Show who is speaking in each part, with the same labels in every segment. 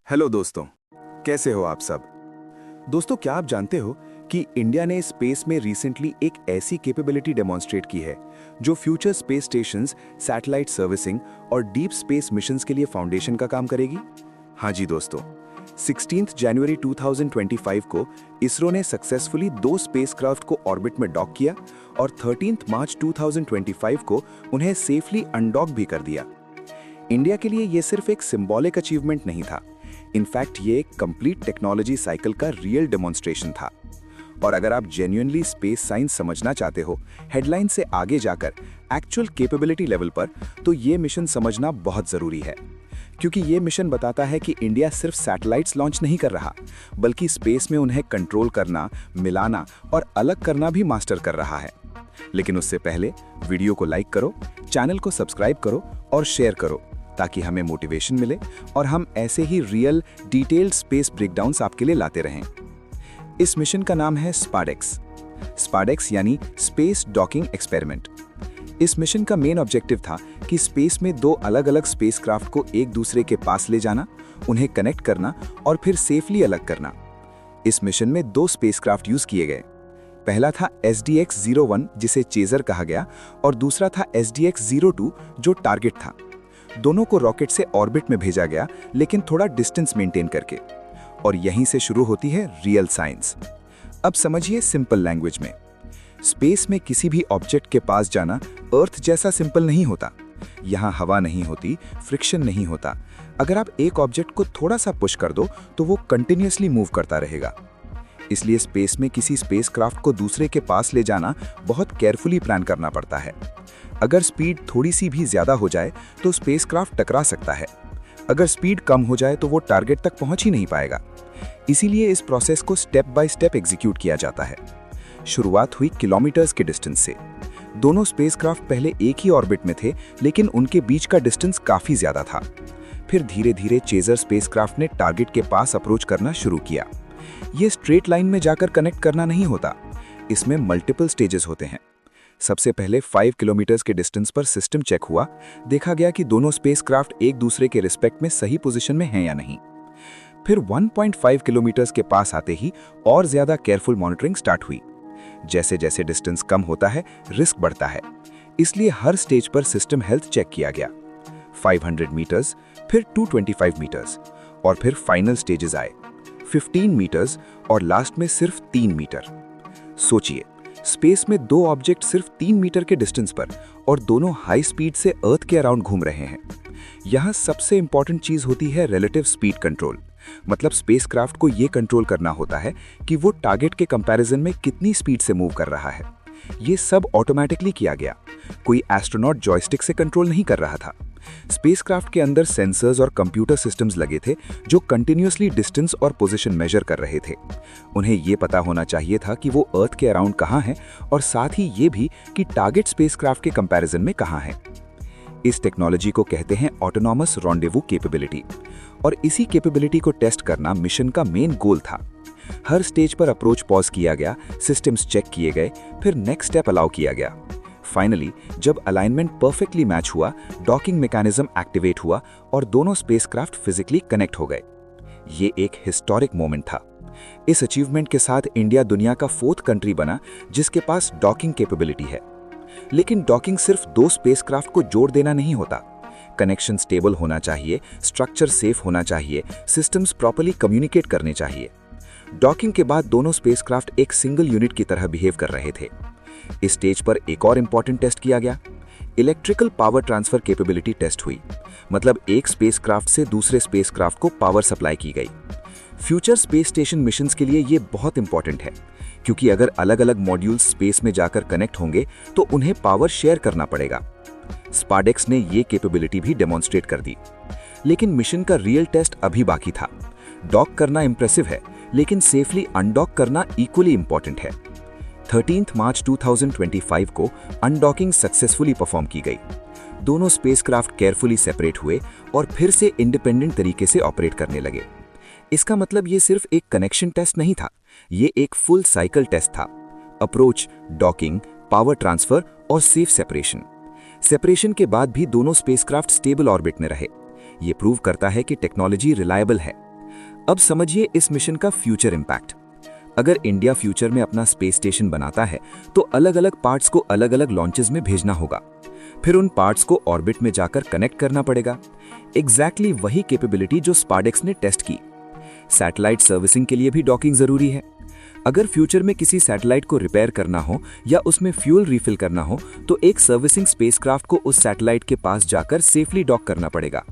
Speaker 1: Hello दोस्तों, कैसे हो आप सब। दोस्तों, क्या आप जानते हो कि इंडिया ने स्पेस में रिसेंटली एक ऐसी कैपेबिलिटी डेमोन्स्ट्रेट की है जो future space stations, satellite servicing और डीप स्पेस मिशंस के लिए फाउंडेशन का काम करेगी। हाँ जी दोस्तों, 16 जनवरी 2025 को इसरो ने सक्सेसफुली 2 स्पेसक्राफ्ट को ऑर्बिट में डॉक किया और 13 मार्च 2025 को उन्हें सेफली अनडॉक भी कर दिया। इंडिया के लिए ये सिर्फ एक सिंबॉलिक अचीवमेंट नहीं था, इनफैक्ट ये एक कंप्लीट टेक्नोलॉजी साइकिल का रियल डेमोन्स्ट्रेशन था। और अगर आप जेन्युइनली स्पेस साइंस समझना चाहते हो, हेडलाइन से आगे जाकर एक्चुअल कैपेबिलिटी लेवल पर, तो ये मिशन समझना बहुत जरूरी है। क्योंकि ये मिशन बताता है कि इंडिया सिर्फ सैटेलाइट्स लॉन्च नहीं कर रहा, बल्कि स्पेस में उन्हें कंट्रोल करना, मिलाना और अलग करना भी मास्टर कर रहा है। लेकिन उससे पहले वीडियो को लाइक करो, चैनल को सब्सक्राइब करो और शेयर करो, ताकि हमें मोटिवेशन मिले और हम ऐसे ही रियल डिटेल्ड स्पेस ब्रेकडाउन्स आपके लिए लाते रहें। इस मिशन का नाम है स्पाडेक्स। स्पाडेक्स यानी स्पेस डॉकिंग एक्सपेरिमेंट। इस मिशन का मेन ऑब्जेक्टिव था कि स्पेस में 2 अलग-अलग स्पेसक्राफ्ट को एक दूसरे के पास ले जाना, उन्हें कनेक्ट करना और फिर सेफली अलग करना। इस मिशन में 2 स्पेसक्राफ्ट यूज किए गए। पहला था SDX-01 जिसे चेजर कहा गया और दूसरा था SDX-02 जो टारगेट था। दोनों को रॉकेट से ऑर्बिट में भेजा गया, लेकिन थोड़ा डिस्टेंस मेंटेन करके। और यहीं से शुरू होती है रियल साइंस। अब समझिए सिंपल लैंग्वेज में, स्पेस में किसी भी ऑब्जेक्ट के पास जाना अर्थ जैसा सिंपल नहीं होता। यहाँ हवा नहीं होती, फ्रिक्शन नहीं होता। अगर आप एक ऑब्जेक्ट को थोड़ा सा पुश कर दो तो वो कंटिन्यूअसली मूव करता रहेगा। इसलिए स्पेस में किसी स्पेसक्राफ्ट को दूसरे के पास ले जाना बहुत केयरफुली प्लान करना पड़ता है। अगर स्पीड थोड़ी सी भी ज्यादा हो जाए तो स्पेसक्राफ्ट टकरा सकता है। अगर स्पीड कम हो जाए तो वो टारगेट तक पहुंच ही नहीं पाएगा। इसीलिए इस प्रोसेस को स्टेप बाय स्टेप एग्जीक्यूट किया जाता है। शुरुआत हुई किलोमीटर्स के डिस्टेंस से। दोनों स्पेसक्राफ्ट पहले एक ही ऑर्बिट में थे, लेकिन उनके बीच का डिस्टेंस काफी ज्यादा था। फिर धीरे धीरे चेजर स्पेसक्राफ्ट ने टारगेट के पास अप्रोच करना शुरू किया। ये स्ट्रेट लाइन में जाकर कनेक्ट करना नहीं होता, इसमें मल्टीपल स्टेजेस होते हैं। सबसे पहले 5 किलोमीटर्स के डिस्टेंस पर सिस्टम चेक हुआ। देखा गया कि दोनों स्पेसक्राफ्ट एक दूसरे के रिस्पेक्ट में सही पोजीशन में हैं या नहीं। फिर 1.5 किलोमीटर्स के पास आते ही और ज्यादा केयरफुल मॉनिटरिंग स्टार्ट हुई। जैसे जैसे डिस्टेंस कम होता है, रिस्क बढ़ता है। इसलिए हर स्टेज पर सिस्टम हेल्थ चेक किया गया। 500 मीटर्स, फिर 225 मीटर्स और फिर फाइनल स्टेजेस आए, 15 मीटर्स और लास्ट में सिर्फ 3 मीटर। सोचिए, स्पेस में 2 ऑब्जेक्ट सिर्फ 3 मीटर के डिस्टेंस पर और दोनों हाई स्पीड से अर्थ के अराउंड घूम रहे हैं। यहाँ सबसे इंपॉर्टेंट चीज होती है रिलेटिव स्पीड कंट्रोल। मतलब स्पेसक्राफ्ट को ये कंट्रोल करना होता है कि वो टारगेट के कंपैरिजन में कितनी स्पीड से मूव कर रहा है। ये सब ऑटोमेटिकली किया गया। कोई एस्ट्रोनॉट जॉयस्टिक से कंट्रोल नहीं कर रहा था। स्पेसक्राफ्ट के अंदर सेंसर्स और कंप्यूटर सिस्टम्स लगे थे जो कंटिन्यूअसली डिस्टेंस और पोजीशन मेजर कर रहे थे। उन्हें ये पता होना चाहिए था कि वो अर्थ के अराउंड कहाँ है और साथ ही ये भी कि टारगेट स्पेसक्राफ्ट के कंपैरिजन में कहाँ है। इस टेक्नोलॉजी को कहते हैं ऑटोनॉमस रॉन्डेवू कैपेबिलिटी और इसी कैपेबिलिटी को टेस्ट करना मिशन का मेन गोल था। हर स्टेज पर अप्रोच पॉज किया गया, सिस्टम्स चेक किए गए, फिर नेक्स्ट स्टेप अलाउ किया गया। फाइनली जब अलाइनमेंट परफेक्टली मैच हुआ, डॉकिंग मैकेनिज्म एक्टिवेट हुआ और दोनों स्पेसक्राफ्ट फिजिकली कनेक्ट हो गए। ये एक हिस्टोरिक मोमेंट था। इस अचीवमेंट के साथ इंडिया दुनिया का 4th कंट्री बना जिसके पास डॉकिंग कैपेबिलिटी है। लेकिन डॉकिंग सिर्फ 2 स्पेसक्राफ्ट को जोड़ देना नहीं होता। कनेक्शन स्टेबल होना चाहिए, स्ट्रक्चर सेफ होना चाहिए, सिस्टम्स प्रॉपर्ली कम्युनिकेट करने चाहिए। डॉकिंग के बाद दोनों स्पेसक्राफ्ट एक सिंगल यूनिट की तरह बिहेव कर रहे थे। इस स्टेज पर एक और इंपॉर्टेंट टेस्ट किया गया। Electrical power transfer capability test हुई। मतलब एक स्पेसक्राफ्ट से दूसरे स्पेसक्राफ्ट को पावर सप्लाई की गई। फ्यूचर स्पेस स्टेशन मिशंस के लिए ये बहुत इंपॉर्टेंट है, क्योंकि अगर अलग अलग मॉड्यूल्स स्पेस में जाकर कनेक्ट होंगे तो उन्हें पावर शेयर करना पड़ेगा। स्पाडेक्स ने ये कैपेबिलिटी भी डेमोन्स्ट्रेट कर दी। लेकिन मिशन का रियल टेस्ट अभी बाकी था। डॉक करना इंप्रेसिव है, लेकिन सेफली अनडॉक करना इक्वली इंपॉर्टेंट है। 13 मार्च 2025 को अनडॉकिंग सक्सेसफुली परफॉर्म की गई। दोनों स्पेसक्राफ्ट केयरफुली सेपरेट हुए और फिर से इंडिपेंडेंट तरीके से ऑपरेट करने लगे। इसका मतलब ये सिर्फ एक कनेक्शन टेस्ट नहीं था, ये एक फुल साइकिल टेस्ट था। अप्रोच, डॉकिंग, पावर ट्रांसफर और सेफ सेपरेशन। सेपरेशन के बाद भी दोनों स्पेसक्राफ्ट स्टेबल ऑर्बिट में रहे। ये प्रूव करता है कि टेक्नोलॉजी रिलायबल है, अब समझिए इस मिशन का फ्यूचर इम्पैक्ट। अगर इंडिया फ्यूचर में अपना स्पेस स्टेशन बनाता है तो अलग अलग पार्ट्स को अलग अलग लॉन्चेस में भेजना होगा, फिर उन पार्ट्स को ऑर्बिट में जाकर कनेक्ट करना पड़ेगा। एग्जैक्टली वही कैपेबिलिटी जो स्पारडेक्स ने टेस्ट की। सैटेलाइट सर्विसिंग के लिए भी डॉकिंग जरूरी है। अगर फ्यूचर में किसी सैटेलाइट को रिपेयर करना हो या उसमें फ्यूल रिफिल करना हो तो एक सर्विसिंग स्पेसक्राफ्ट को उस सैटेलाइट के पास जाकर सेफली डॉक करना पड़ेगा।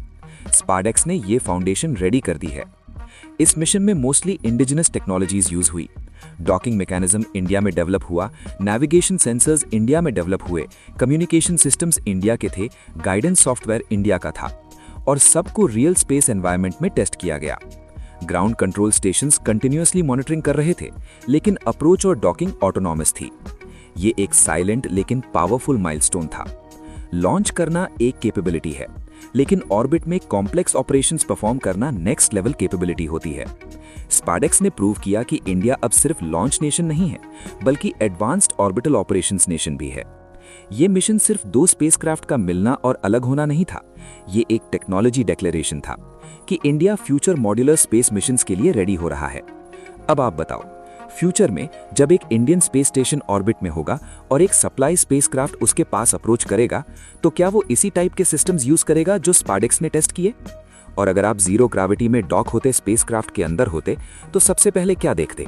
Speaker 1: स्पारडेक्स ने ये फाउंडेशन रेडी कर दी है। इस मिशन में मोस्टली इंडिजिनस टेक्नोलॉजीज यूज हुई। डॉकिंग मैकेनिज्म इंडिया में डेवलप हुआ, नेविगेशन सेंसर्स इंडिया में डेवलप हुए, कम्युनिकेशन सिस्टम्स इंडिया के थे, गाइडेंस सॉफ्टवेयर इंडिया का था और सबको रियल स्पेस एनवायरनमेंट में टेस्ट किया गया। Ground control stations continuously monitoring कर रहे थे, लेकिन अप्रोच और डॉकिंग ऑटोनॉमस थी। ये एक साइलेंट लेकिन पावरफुल माइलस्टोन था। लॉन्च करना एक कैपेबिलिटी है, लेकिन ऑर्बिट में कॉम्प्लेक्स ऑपरेशंस परफॉर्म करना नेक्स्ट लेवल कैपेबिलिटी होती है। स्पारडेक्स ने प्रूव किया कि इंडिया अब सिर्फ लॉन्च नेशन नहीं है, बल्कि एडवांस्ड ऑर्बिटल ऑपरेशंस नेशन भी है। ये मिशन सिर्फ 2 स्पेसक्राफ्ट का मिलना और अलग होना नहीं था, ये एक टेक्नोलॉजी डिक्लेरेशन था कि India future modular space missions के लिए रेडी हो रहा है। अब आप बताओ, फ्यूचर में जब एक इंडियन स्पेस स्टेशन ऑर्बिट में होगा और एक सप्लाई स्पेसक्राफ्ट उसके पास अप्रोच करेगा, तो क्या वो इसी टाइप के सिस्टम्स यूज करेगा जो स्पारडेक्स ने टेस्ट किए? और अगर आप जीरो ग्रेविटी में डॉक होते स्पेसक्राफ्ट के अंदर होते तो सबसे पहले क्या देखते?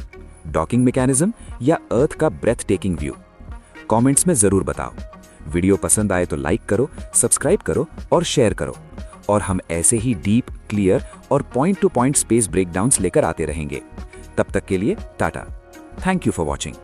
Speaker 1: डॉकिंग मैकेनिज्म या अर्थ का ब्रेथ टेकिंग व्यू? कमेंट्स में जरूर बताओ। वीडियो पसंद आए तो लाइक करो, सब्सक्राइब करो और शेयर करो। और हम ऐसे ही डीप, क्लियर और point two point space breakdowns लेकर आते रहेंगे। तब तक के लिए Tata. Thank you for watching.